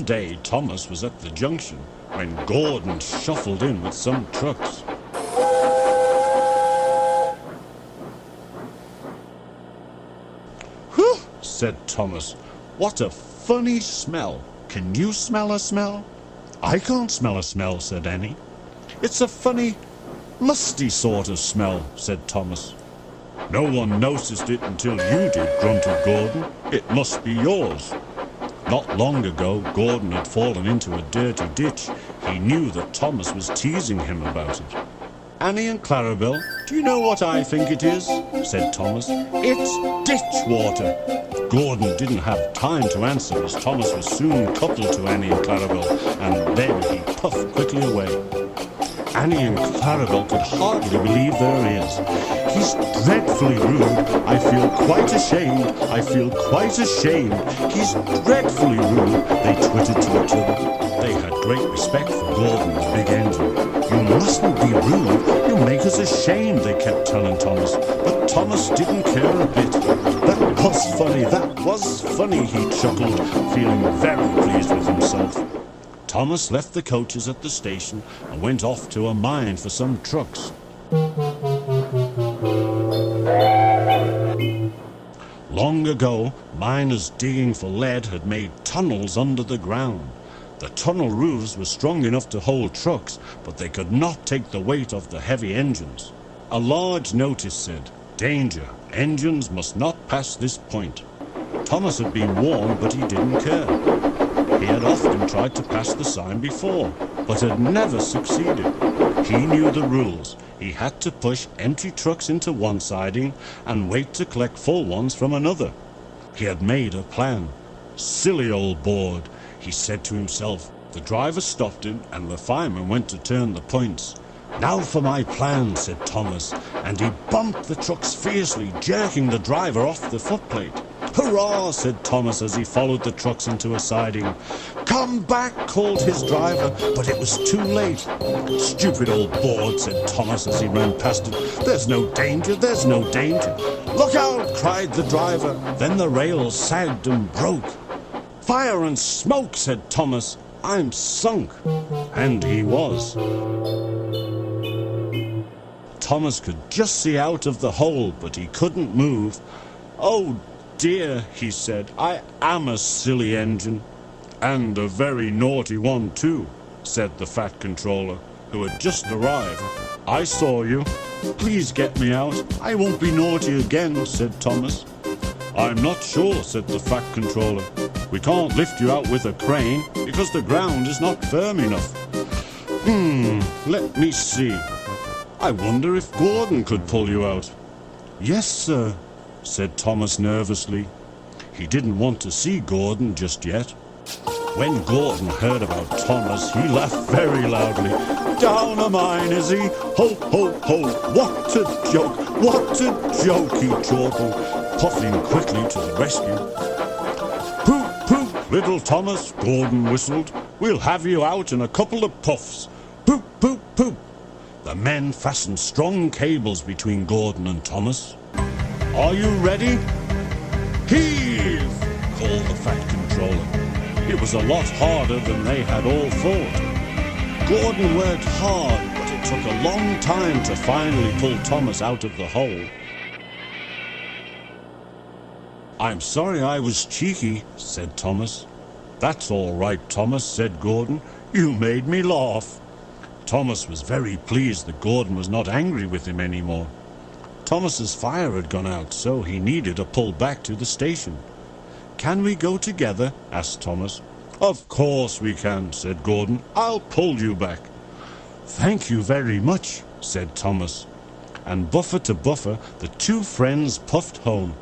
day Thomas was at the junction when Gordon shuffled in with some trucks. "Whew," said Thomas. "What a funny smell. Can you smell a smell?" "I can't smell a smell," said Annie. "It's a funny, musty sort of smell," said Thomas. "No one noticed it until you did," grunted Gordon. "It must be yours." Not long ago, Gordon had fallen into a dirty ditch. He knew that Thomas was teasing him about it. "Annie and Clarabelle, do you know what I think it is?" said Thomas. "It's ditch water." Gordon didn't have time to answer as Thomas was soon coupled to Annie and Clarabelle, and then he puffed quickly away. Annie and Clarabelle could hardly believe their ears. "He's dreadfully rude. I feel quite ashamed. I feel quite ashamed. He's dreadfully rude," they twittered to each other. They had great respect for Gordon, the big engine. "You mustn't be rude. You make us ashamed," they kept telling Thomas. But Thomas didn't care a bit. "That was funny. That was funny," he chuckled, feeling very pleased with himself. Thomas left the coaches at the station and went off to a mine for some trucks. Long ago, miners digging for lead had made tunnels under the ground. The tunnel roofs were strong enough to hold trucks, but they could not take the weight of the heavy engines. A large notice said, "Danger, engines must not pass this point." Thomas had been warned, but he didn't care. He had often tried to pass the sign before, but had never succeeded. He knew the rules. He had to push empty trucks into one siding and wait to collect full ones from another. He had made a plan. "Silly old board," he said to himself. The driver stopped him and the fireman went to turn the points. "Now for my plan," said Thomas, and he bumped the trucks fiercely, jerking the driver off the footplate. "Hurrah!" said Thomas as he followed the trucks into a siding. "Come back!" called his driver, but it was too late. "Stupid old board," said Thomas as he ran past it. "There's no danger, there's no danger." "Look out!" cried the driver. Then the rails sagged and broke. "Fire and smoke!" said Thomas. "I'm sunk." And he was. Thomas could just see out of the hole, but he couldn't move. "Oh dear," he said, "I am a silly engine." "And a very naughty one too," said the fat controller, who had just arrived. "I saw you. Please get me out. I won't be naughty again," said Thomas. "I'm not sure," said the fat controller. "We can't lift you out with a crane because the ground is not firm enough. Let me see. I wonder if Gordon could pull you out." "Yes, sir," said Thomas nervously. He didn't want to see Gordon just yet. When Gordon heard about Thomas, he laughed very loudly. "Down a mine, is he? Ho, ho, ho! What a joke! What a joke!" he chortled, puffing quickly to the rescue. "Poop, poop, little Thomas," Gordon whistled. "We'll have you out in a couple of puffs. Poop, poop, poop." The men fastened strong cables between Gordon and Thomas. "Are you ready?" "Heave!" called the fat controller. It was a lot harder than they had all thought. Gordon worked hard, but it took a long time to finally pull Thomas out of the hole. "I'm sorry I was cheeky," said Thomas. "That's all right, Thomas," said Gordon. "You made me laugh." Thomas was very pleased that Gordon was not angry with him anymore. Thomas's fire had gone out, so he needed a pull back to the station. "Can we go together?" asked Thomas. "Of course we can," said Gordon. "I'll pull you back." "Thank you very much," said Thomas. And buffer to buffer, the two friends puffed home.